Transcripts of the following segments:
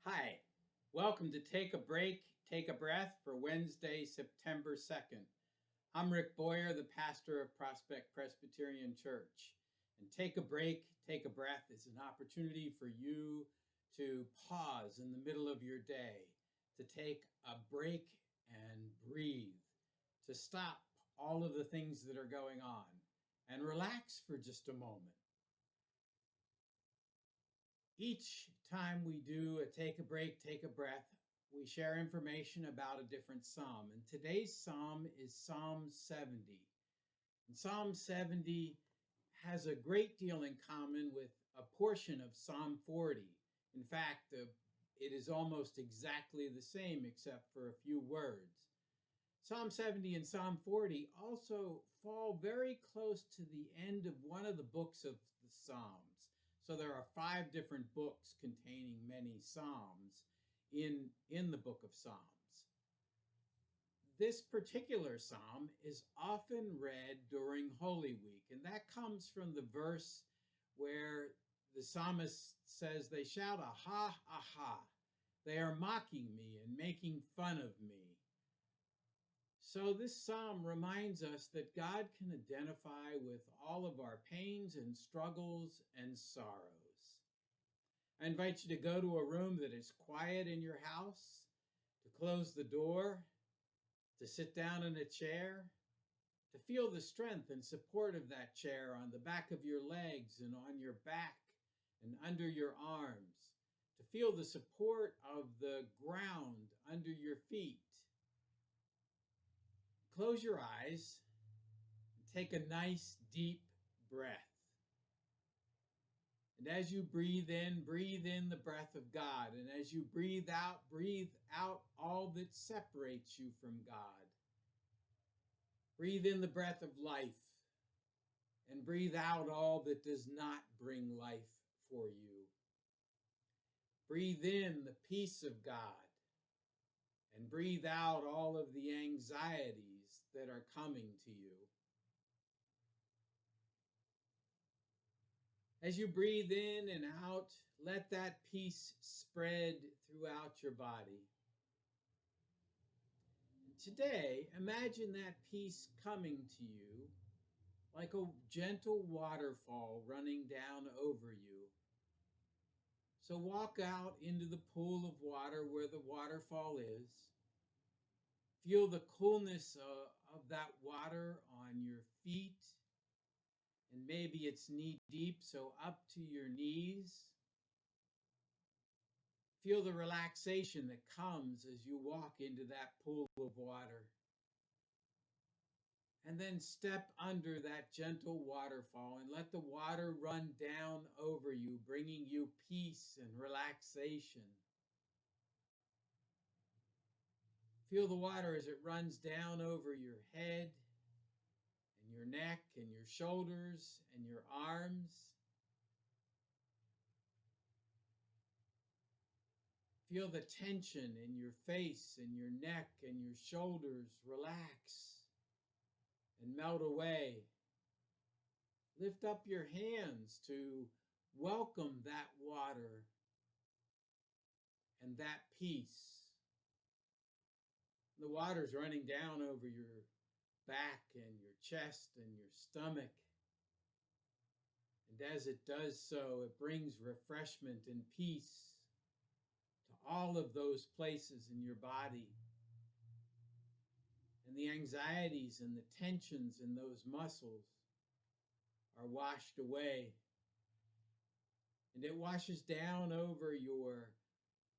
Hi, welcome to Take a Break, Take a Breath for Wednesday, September 2nd. I'm Rick Boyer, the pastor of Prospect Presbyterian Church. And Take a Break, Take a Breath is an opportunity for you to pause in the middle of your day, to take a break and breathe, to stop all of the things that are going on and relax for just a moment. Each time we do a take a break, take a breath, we share information about a different psalm. And today's psalm is Psalm 70. And Psalm 70 has a great deal in common with a portion of Psalm 40. In fact, it is almost exactly the same except for a few words. Psalm 70 and Psalm 40 also fall very close to the end of one of the books of the Psalms. So there are 5 different books containing many Psalms in the book of Psalms. This particular Psalm is often read during Holy Week, and that comes from the verse where the psalmist says, "They shout, aha, aha. They are mocking me and making fun of me." So this psalm reminds us that God can identify with all of our pains and struggles and sorrows. I invite you to go to a room that is quiet in your house, to close the door, to sit down in a chair, to feel the strength and support of that chair on the back of your legs and on your back and under your arms, to feel the support of the ground under your feet. Close your eyes and take a nice deep breath. And as you breathe in the breath of God. And as you breathe out all that separates you from God. Breathe in the breath of life and breathe out all that does not bring life for you. Breathe in the peace of God and breathe out all of the anxieties that are coming to you. As you breathe in and out, let that peace spread throughout your body. Today, imagine that peace coming to you like a gentle waterfall running down over you. So walk out into the pool of water where the waterfall is. Feel the coolness of that water on your feet, and maybe it's knee deep, so up to your knees. Feel the relaxation that comes as you walk into that pool of water. And then step under that gentle waterfall and let the water run down over you, bringing you peace and relaxation. Feel the water as it runs down over your head and your neck and your shoulders and your arms. Feel the tension in your face and your neck and your shoulders relax and melt away. Lift up your hands to welcome that water and that peace. The water's running down over your back and your chest and your stomach. And as it does so, it brings refreshment and peace to all of those places in your body. And the anxieties and the tensions in those muscles are washed away. And it washes down over your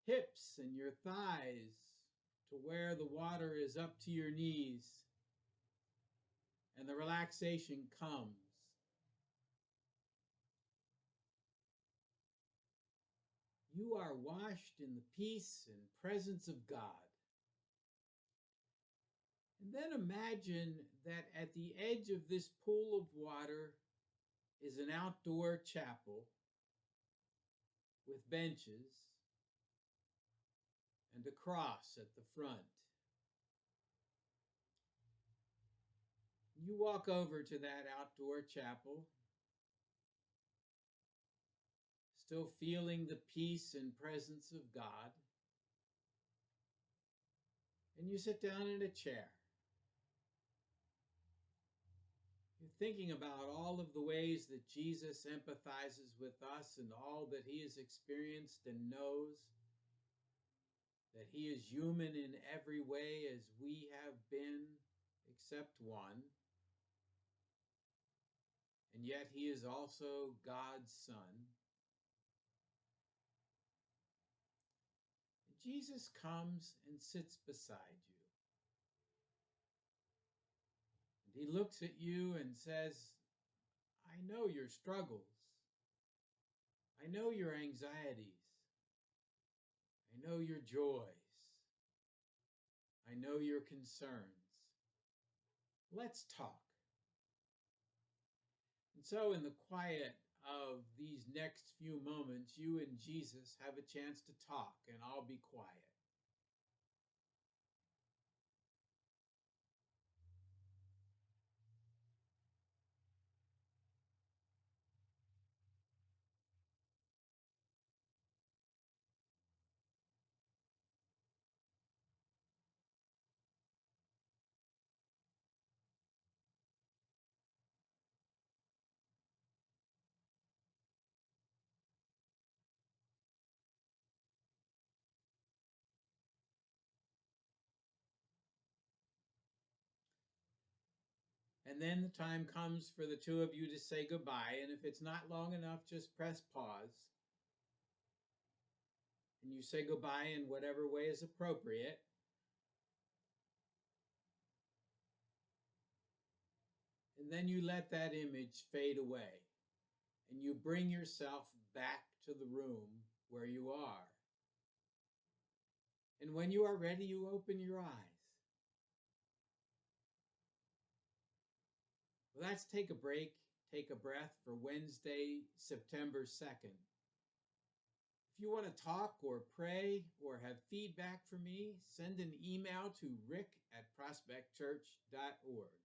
hips and your thighs to where the water is up to your knees. And the relaxation comes. You are washed in the peace and presence of God. And then imagine that at the edge of this pool of water is an outdoor chapel with benches and a cross at the front. You walk over to that outdoor chapel, still feeling the peace and presence of God, and you sit down in a chair. You're thinking about all of the ways that Jesus empathizes with us and all that he has experienced and knows, that he is human in every way as we have been, except one, and yet he is also God's Son. And Jesus comes and sits beside you. And he looks at you and says, I know your struggles. I know your anxieties. I know your joys. I know your concerns. Let's talk. And so in the quiet of these next few moments, you and Jesus have a chance to talk, and I'll be quiet. And then the time comes for the two of you to say goodbye, and if it's not long enough, just press pause. And you say goodbye in whatever way is appropriate. And then you let that image fade away. And you bring yourself back to the room where you are. And when you are ready, you open your eyes. Well, let's take a break, take a breath for Wednesday, September 2nd. If you want to talk or pray or have feedback for me, send an email to rick@prospectchurch.org.